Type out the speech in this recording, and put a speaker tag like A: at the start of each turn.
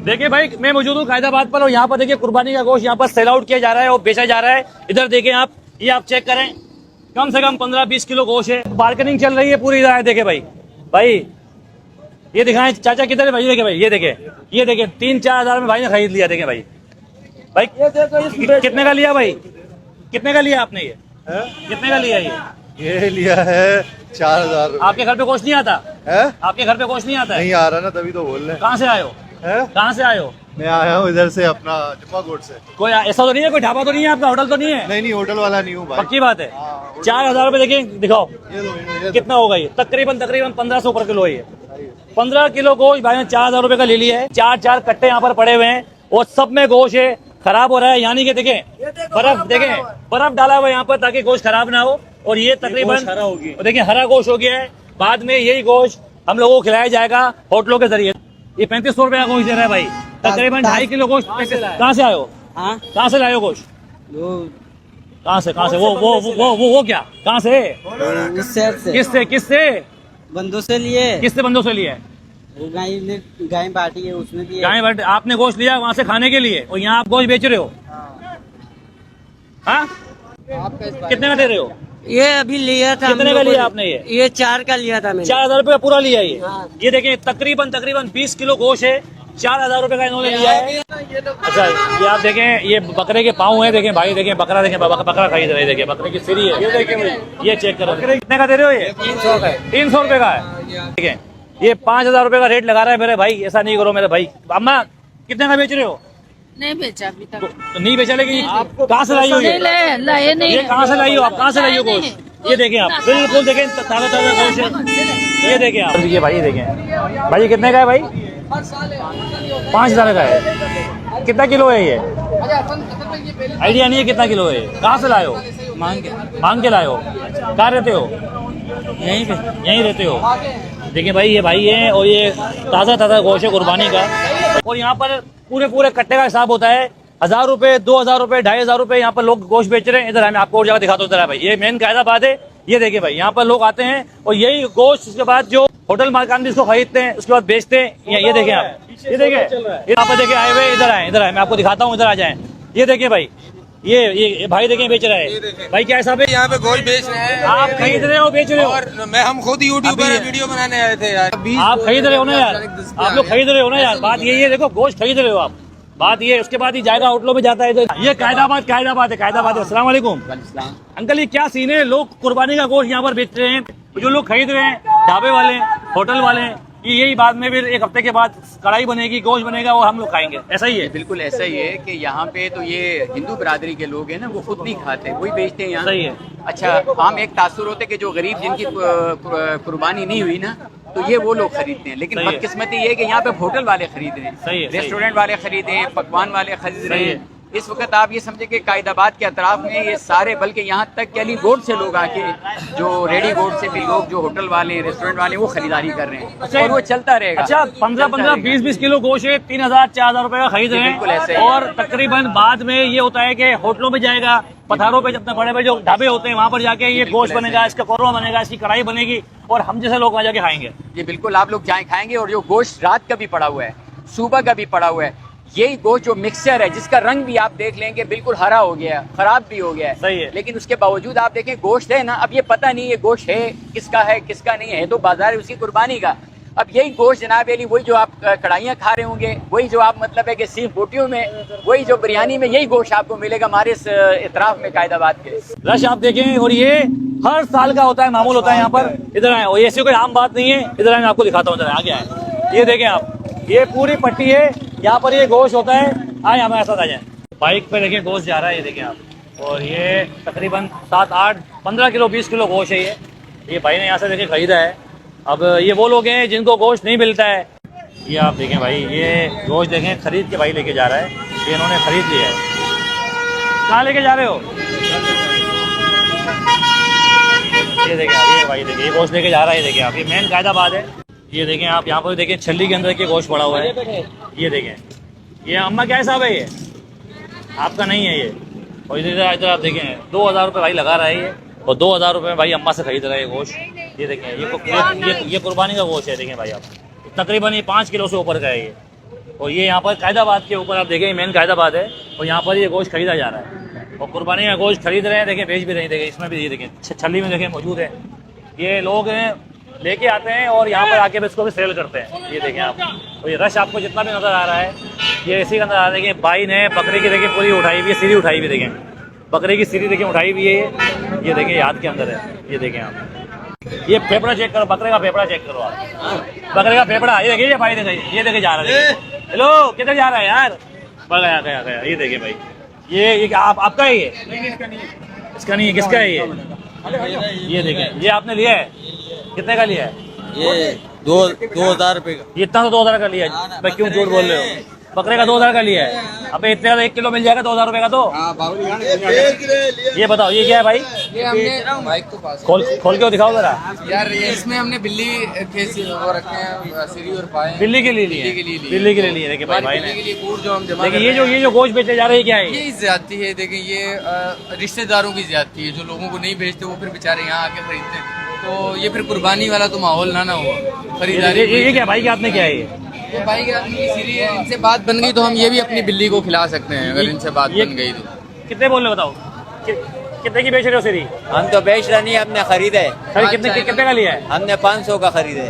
A: देखिए भाई, मैं मौजूद हूँ कायदाबाद पर और यहाँ पर देखिए कुर्बानी का गोश्त यहाँ पर सेल आउट किया जा रहा है और बेचा जा रहा है। इधर देखें आप, ये आप चेक करें, कम से कम 15-20 किलो गोश्त है। बार्गेनिंग चल रही है पूरी इधर। देखे भाई, ये दिखाएं चाचा किधर है भाई? देखे भाई, ये देखे 3-4 हजार में भाई ने खरीद लिया। देखे भाई कितने का लिया भाई? कितने का लिया आपने? ये कितने का लिया?
B: ये लिया है 4,000।
A: आपके घर पे गोश्त नहीं आता
B: है?
A: आपके घर पे गोश्त नहीं आता है?
B: नहीं आ रहा ना, तभी तो बोल रहे हैं।
A: कहाँ से आए हो? कहाँ से आए हो?
B: मैं आया हूँ इधर से, अपना टिप्पाकोट से।
A: कोई ऐसा तो नहीं है, कोई ढाबा तो नहीं है आपका, होटल तो नहीं है?
B: नहीं, होटल वाला नहीं हूँ भाई।
A: पक्की बात है। 4,000 रुपए देखें, दिखाओ
B: ये लो,
A: कितना होगा ये? तकरीबन 1500 पर किलो है ये। 15 किलो गोश्त भाई ने 4,000 रुपए का ले लिया है। 4 कट्टे यहाँ पर पड़े हुए हैं और सब में गोश्त है, खराब हो रहा है। यानी कि देखें बर्फ डाला हुआ है यहाँ पर ताकि गोश्त खराब ना हो। और ये तकरीबन देखिए हरा गोश्त हो गया है। बाद में यही गोश्त हम लोगों को खिलाया जाएगा होटलों के जरिए। ये 3500 रुपए का गोश्त दे रहा है भाई, तकरीबन 2.5 किलो गोश्त। कहाँ से आयो? कहाँ से लाए हो गोश्त? कहाँ से? वो क्या? कहाँ से? किससे
C: बंदों से लिए।
A: किससे बंदों से लिए?
C: वो गाय बाटी है, उसने दिए।
A: गाय बाटी? आपने गोश्त लिया वहाँ से खाने के लिए और यहाँ आप गोश्त बेच रहे हो? हाँ, कितने का दे रहे हो?
C: ये अभी लिया था।
A: कितने का लिया आपने? ये 4
C: का लिया था मैंने।
A: 4,000 रुपए का पूरा लिया ये।
C: हाँ।
A: ये देखें तकरीबन 20 किलो गोश्त है, 4,000 रुपए का इन्होंने लिया है। अच्छा, ये आप देखें, ये बकरे के पाँव है। देखें भाई, देखें बकरा, देखें बकरा खरीद रहे हैं। देखें बकरे की सिरी है, ये देखें, ये चेक करो। कितने का दे रहे हो ये?
C: 300 का।
A: 300 रुपए का है। देखें ये 5,000 रुपए का रेट लगा रहा है मेरे भाई। ऐसा नहीं करो मेरे भाई। अम्मा कितने का बेच रहे हो?
D: नहीं बेचा अभी तक।
A: तो नहीं बेचा, लेकिन कहाँ से लाई हो? ये कहाँ से लाई हो आप? कहाँ से लाई हो गोश्त? ये देखें आप, बिल्कुल देखें ताजा गोश्त है। ये देखें आप, ये भाई देखें भाई, कितने का है भाई? 5,000 का है। कितना किलो है ये? आइडिया नहीं है कितना किलो है। कहाँ से लाए हो? मांग के लाए हो? कहाँ रहते हो? यहीं रहते हो? देखिए भाई, ये भाई है और ये ताज़ा गोश्त है कुर्बानी का। और यहाँ पर पूरे कट्टे का हिसाब होता है। 1,000 रुपए, 2,000 रुपए, 2,500 रुपए यहाँ पर लोग गोश्त बेच रहे हैं। इधर मैं आपको और जगह दिखाता हूँ। इधर भाई, ये मेन कायदाबाद है। ये देखिए भाई, यहाँ पर लोग आते हैं और यही गोश्त उसके बाद जो होटल मालिकान भी इसको खरीदते हैं, उसके बाद बेचते हैं। ये देखें आप, ये देखें, यहाँ पर देखें आए हुए। इधर आए, मैं आपको दिखाता हूँ। इधर आ जाए। ये देखें भाई, ये भाई देखें बेच रहा है। भाई क्या हिसाब है?
E: यहाँ पे गोश्त बेच रहे हैं।
A: आप खरीद रहे हो, बेच रहे हो?
E: और हम खुद यूट्यूब पर वीडियो बनाने आए थे यार।
A: आप खरीद रहे हो ना यार? आप लोग खरीद रहे हो ना यार? बात यही है, देखो गोश्त खरीद रहे हो आप, बात ये। उसके बाद ही जाएगा होटलों में जाता है। ये कायदाबाद है। अस्सलाम वालेकुम अंकल, ये क्या सीन है? लोग कुर्बानी का गोश्त यहाँ पर बेच रहे हैं, जो लोग खरीद रहे हैं ढाबे वाले, होटल वाले, यही बाद में फिर 1 हफ्ते के बाद कढ़ाई बनेगी, गोश्त बनेगा, वो हम लोग खाएंगे। ऐसा ही है?
F: बिल्कुल ऐसा ही है कि यहाँ पे तो ये हिंदू बिरादरी के लोग हैं ना, वो खुद नहीं खाते, वही बेचते हैं यहाँ।
A: सही है। अच्छा,
F: हम एक तासुर होते कि जो गरीब जिनकी कुर्बानी नहीं हुई ना, तो ये वो लोग खरीदते हैं। लेकिन बदकिस्मती ये है कि यहाँ पे होटल वाले खरीद रहे हैं, रेस्टोरेंट वाले खरीदे हैं, पकवान वाले खरीद रहे हैं। इस वक्त आप ये समझे कि कायदाबाद के अतराफ में ये सारे, बल्कि यहाँ तक कि अलीगढ़ से लोग आके, जो रेडीगोड से भी लोग, जो होटल वाले, रेस्टोरेंट वाले, वो खरीदारी कर रहे हैं। और वो चलता रहेगा।
A: अच्छा, 15-15, 20-20 किलो गोश्त है, 3,000-4,000 रुपए का खरीद रहे हैं। और तकरीबन बाद में ये होता है कि होटलों में जाएगा, पथारों पे, जितने बड़े बड़े जो ढाबे होते हैं वहाँ पर जाके ये गोश्त बनेगा, इसका कौरमा बनेगा, इसकी कढ़ाई बनेगी और हम जैसे लोग वहाँ जाके खाएंगे।
F: जी बिल्कुल, आप लोग जाए खाएंगे। और जो गोश्त रात का भी पड़ा हुआ है, सुबह का भी पड़ा हुआ है, यही गोश्त जो मिक्सचर है, जिसका रंग भी आप देख लेंगे बिल्कुल हरा हो गया, खराब भी हो गया है।
A: सही है।
F: लेकिन उसके बावजूद आप देखें गोश्त है ना, अब ये पता नहीं ये गोश्त है किसका नहीं है, तो बाजार है उसकी कुर्बानी का। अब यही गोश्त जनाब अली, वही जो आप कढ़ाइयाँ खा रहे होंगे, वही जो आप मतलब है कि सिर्फ बोटियों में, वही जो बिरयानी में, यही गोश्त आपको मिलेगा हमारे इस इतराफ में कायदाबाद के।
A: रश आप देखें, और ये हर साल का होता है, मामूल होता है यहाँ पर। इधर आए, और ऐसी कोई आम बात नहीं है। इधर आए, मैं आपको दिखाता हूँ। इधर आगे आए, ये देखें आप, ये पूरी पट्टी है, यहाँ पर ये गोश्त होता है। आए हमारे साथ आ जाए। बाइक पे देखें गोश्त जा रहा है, ये देखें आप। और ये तकरीबन 7-8, 15 किलो, 20 किलो गोश्त है ये भाई ने यहाँ से देखें खरीदा है। अब ये वो लोग हैं जिनको गोश्त नहीं मिलता है। ये आप देखें भाई, ये गोश्त देखें खरीद के भाई लेके जा रहा है। ये इन्होंने खरीद लिया है। कहाँ लेके जा रहे हो? ये देखें आप, ये भाई देखिए, ये गोश्त लेके जा रहा है। ये देखें आप, ये मेन कायदाबाद है। ये देखें आप, यहाँ पर देखें छल्ली के अंदर के गोश्त पड़ा हुआ है। ये देखें, ये अम्मा क्या हिसाब है? ये आपका नहीं है ये। और इधर आप देखें 2,000 रुपये भाई लगा रहा है ये, और 2,000 रुपये में भाई अम्मा से खरीद रहा है ये गोश्त। ये देखें, ये कुर्बानी का गोश्त है। देखें भाई आप, तकरीबन ये 5 किलो से ऊपर का है ये। और ये यहाँ पर कायदाबाद के ऊपर आप देखें, मेन कायदाबाद है, और यहाँ पर ये गोश्त खरीदा जा रहा है और कुर्बानी का गोश्त खरीद रहे हैं। देखें बेच भी रहे हैं, देखें इसमें भी ये देखें छल्ली में देखें मौजूद है। ये लोग लेके आते हैं और यहाँ पर आके इसको भी सेल करते हैं। ये देखें आप, और ये रश आपको जितना भी नज़र आ रहा है ये इसी का नज़र आ रहा है। देखिए भाई ने बकरे की देखें पूरी उठाई हुई है, सीरी उठाई हुई, देखें बकरे की सीरी देखें उठाई हुई है। ये देखें हाथ के अंदर है, ये देखें आप, ये फेफड़ा चेक करो, बकरे का फेफड़ा चेक करो आप, बकरे का फेफड़ा। ये देखिए, ये भाई देखिए, ये देखे जा रहा है। हेलो, किधर जा रहा है यार? गया गया गया। ये देखिए भाई, ये आपका है, ये इसका नहीं है, किसका है ये देखें, ये आपने लिया है, कितने का लिया है?
E: ये 2000 रुपए का।
A: इतना तो 2000 का लिया है भाई, क्यों झूठ बोल रहे हो? बकरे का 2000 का लिया है। अबे इतने का 1 किलो मिल जाएगा 2000 रुपए का। तो ये बताओ ये क्या है भाई?
E: ये हमने बाइक को पास
A: खोल के दिखाओ जरा
E: यार, इसमें हमने बिल्ली के वो रखे हैं, सीरी और पाए।
A: बिल्ली के लिए लिए, बिल्ली के लिए लिए। देखिए भाई ने,
E: जो हम जमा,
A: देखिए ये जो गोश्त बेचे जा रहे हैं, क्या है
E: ये ज्यादती है। देखें ये रिश्तेदारों की ज्यादती है, जो लोगों को नहीं बेचते वो फिर बेचारे यहाँ आके खरीदते हैं। तो ये फिर कुर्बानी वाला तो माहौल ना हो खरीदारी।
A: ये क्या भाई के हाथ में क्या है?
E: ये भाई के आदमी की सीरी है, इनसे बात बन गई तो हम ये भी अपनी बिल्ली को खिला सकते हैं, अगर इनसे बात बन गई तो।
A: कितने बोल रहे बताओ, कितने की बेच रहे हो सीरी?
C: हम तो बेच रहे नहीं, हमने खरीदा है।
A: कितने का लिया है?
C: हमने 500 का खरीदा है।